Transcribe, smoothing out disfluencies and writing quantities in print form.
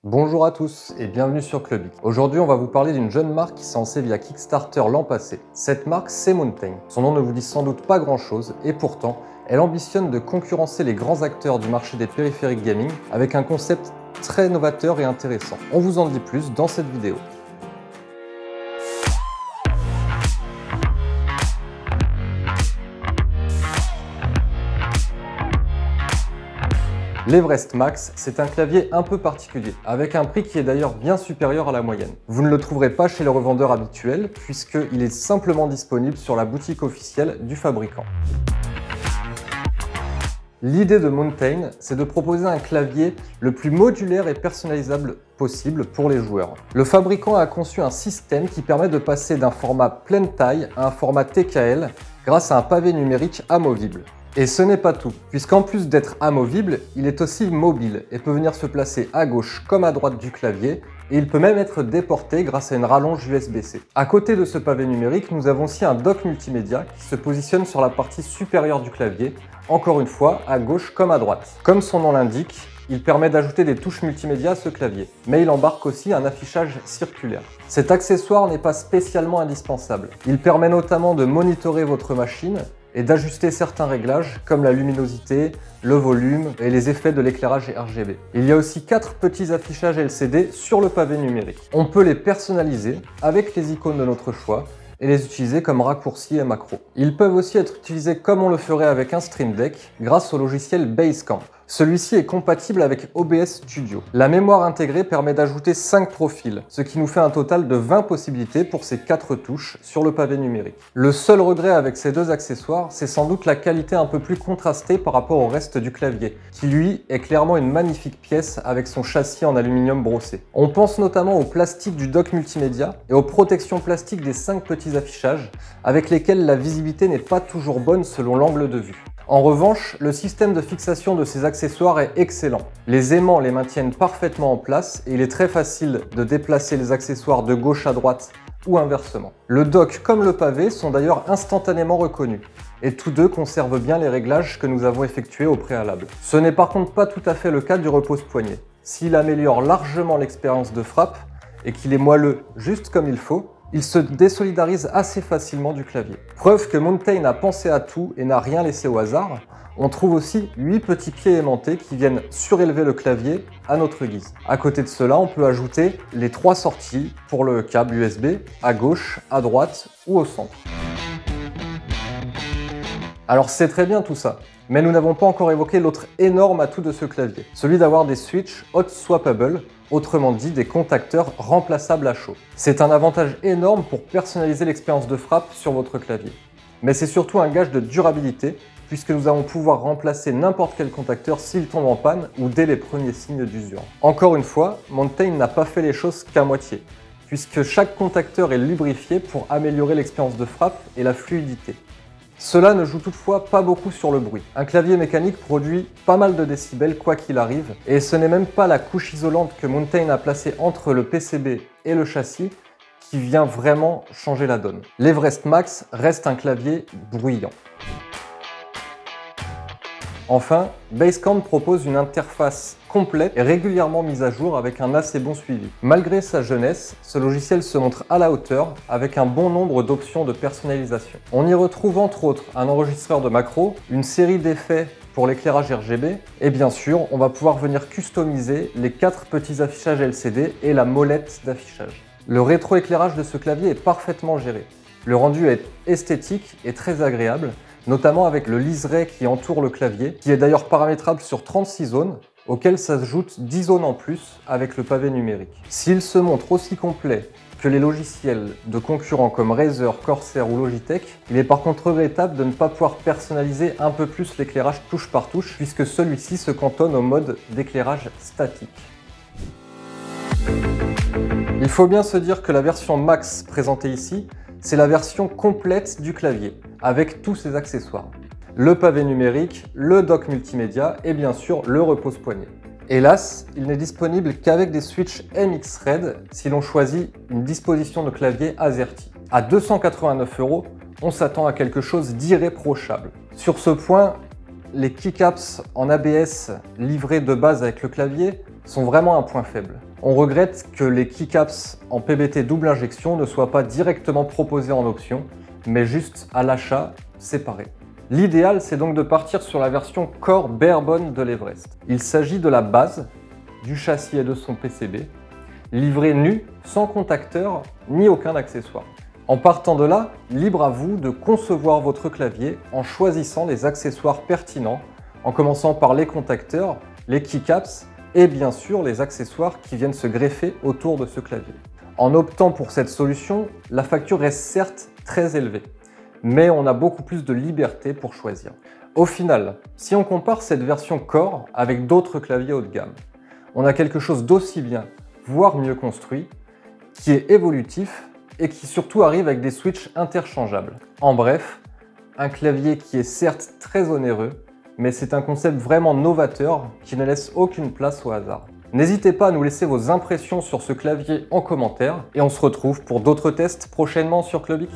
Bonjour à tous et bienvenue sur Clubic. Aujourd'hui, on va vous parler d'une jeune marque qui s'est lancée via Kickstarter l'an passé. Cette marque, c'est Mountain. Son nom ne vous dit sans doute pas grand-chose et pourtant, elle ambitionne de concurrencer les grands acteurs du marché des périphériques gaming avec un concept très novateur et intéressant. On vous en dit plus dans cette vidéo. L'Everest Max, c'est un clavier un peu particulier, avec un prix qui est d'ailleurs bien supérieur à la moyenne. Vous ne le trouverez pas chez les revendeurs habituels, puisqu'il est simplement disponible sur la boutique officielle du fabricant. L'idée de Mountain, c'est de proposer un clavier le plus modulaire et personnalisable possible pour les joueurs. Le fabricant a conçu un système qui permet de passer d'un format pleine taille à un format TKL grâce à un pavé numérique amovible. Et ce n'est pas tout, puisqu'en plus d'être amovible, il est aussi mobile et peut venir se placer à gauche comme à droite du clavier, et il peut même être déporté grâce à une rallonge USB-C. À côté de ce pavé numérique, nous avons aussi un dock multimédia qui se positionne sur la partie supérieure du clavier, encore une fois à gauche comme à droite. Comme son nom l'indique, il permet d'ajouter des touches multimédia à ce clavier, mais il embarque aussi un affichage circulaire. Cet accessoire n'est pas spécialement indispensable. Il permet notamment de monitorer votre machine et d'ajuster certains réglages comme la luminosité, le volume et les effets de l'éclairage RGB. Il y a aussi 4 petits affichages LCD sur le pavé numérique. On peut les personnaliser avec les icônes de notre choix et les utiliser comme raccourcis et macros. Ils peuvent aussi être utilisés comme on le ferait avec un Stream Deck grâce au logiciel Basecamp. Celui-ci est compatible avec OBS Studio. La mémoire intégrée permet d'ajouter 5 profils, ce qui nous fait un total de 20 possibilités pour ces 4 touches sur le pavé numérique. Le seul regret avec ces deux accessoires, c'est sans doute la qualité un peu plus contrastée par rapport au reste du clavier, qui lui est clairement une magnifique pièce avec son châssis en aluminium brossé. On pense notamment au plastique du dock multimédia et aux protections plastiques des 5 petits affichages, avec lesquels la visibilité n'est pas toujours bonne selon l'angle de vue. En revanche, le système de fixation de ces accessoires est excellent. Les aimants les maintiennent parfaitement en place et il est très facile de déplacer les accessoires de gauche à droite ou inversement. Le dock comme le pavé sont d'ailleurs instantanément reconnus et tous deux conservent bien les réglages que nous avons effectués au préalable. Ce n'est par contre pas tout à fait le cas du repose-poignet. S'il améliore largement l'expérience de frappe et qu'il est moelleux juste comme il faut, il se désolidarise assez facilement du clavier. Preuve que Mountain a pensé à tout et n'a rien laissé au hasard, on trouve aussi 8 petits pieds aimantés qui viennent surélever le clavier à notre guise. À côté de cela, on peut ajouter les 3 sorties pour le câble USB à gauche, à droite ou au centre. Alors c'est très bien tout ça, mais nous n'avons pas encore évoqué l'autre énorme atout de ce clavier, celui d'avoir des switches hot swappable, autrement dit des contacteurs remplaçables à chaud. C'est un avantage énorme pour personnaliser l'expérience de frappe sur votre clavier. Mais c'est surtout un gage de durabilité, puisque nous allons pouvoir remplacer n'importe quel contacteur s'il tombe en panne ou dès les premiers signes d'usure. Encore une fois, Mountain n'a pas fait les choses qu'à moitié, puisque chaque contacteur est lubrifié pour améliorer l'expérience de frappe et la fluidité. Cela ne joue toutefois pas beaucoup sur le bruit. Un clavier mécanique produit pas mal de décibels quoi qu'il arrive, et ce n'est même pas la couche isolante que Mountain a placée entre le PCB et le châssis qui vient vraiment changer la donne. L'Everest Max reste un clavier bruyant. Enfin, Basecamp propose une interface complète et régulièrement mise à jour avec un assez bon suivi. Malgré sa jeunesse, ce logiciel se montre à la hauteur avec un bon nombre d'options de personnalisation. On y retrouve entre autres un enregistreur de macros, une série d'effets pour l'éclairage RGB et bien sûr, on va pouvoir venir customiser les 4 petits affichages LCD et la molette d'affichage. Le rétroéclairage de ce clavier est parfaitement géré. Le rendu est esthétique et très agréable, notamment avec le liseré qui entoure le clavier, qui est d'ailleurs paramétrable sur 36 zones, auxquelles s'ajoutent 10 zones en plus avec le pavé numérique. S'il se montre aussi complet que les logiciels de concurrents comme Razer, Corsair ou Logitech, il est par contre regrettable de ne pas pouvoir personnaliser un peu plus l'éclairage touche par touche, puisque celui-ci se cantonne au mode d'éclairage statique. Il faut bien se dire que la version Max présentée ici, c'est la version complète du clavier, avec tous ses accessoires. Le pavé numérique, le dock multimédia et bien sûr le repose-poignet. Hélas, il n'est disponible qu'avec des switches MX Red si l'on choisit une disposition de clavier AZERTY. À 289 €, on s'attend à quelque chose d'irréprochable. Sur ce point, les keycaps en ABS livrés de base avec le clavier sont vraiment un point faible. On regrette que les keycaps en PBT double injection ne soient pas directement proposés en option, mais juste à l'achat séparé. L'idéal, c'est donc de partir sur la version Core Barebone de l'Everest. Il s'agit de la base, du châssis et de son PCB, livré nu, sans contacteur, ni aucun accessoire. En partant de là, libre à vous de concevoir votre clavier en choisissant les accessoires pertinents, en commençant par les contacteurs, les keycaps et bien sûr les accessoires qui viennent se greffer autour de ce clavier. En optant pour cette solution, la facture reste certes très élevée, mais on a beaucoup plus de liberté pour choisir. Au final, si on compare cette version Core avec d'autres claviers haut de gamme, on a quelque chose d'aussi bien, voire mieux construit, qui est évolutif et qui surtout arrive avec des switches interchangeables. En bref, un clavier qui est certes très onéreux, mais c'est un concept vraiment novateur qui ne laisse aucune place au hasard. N'hésitez pas à nous laisser vos impressions sur ce clavier en commentaire et on se retrouve pour d'autres tests prochainement sur Clubic.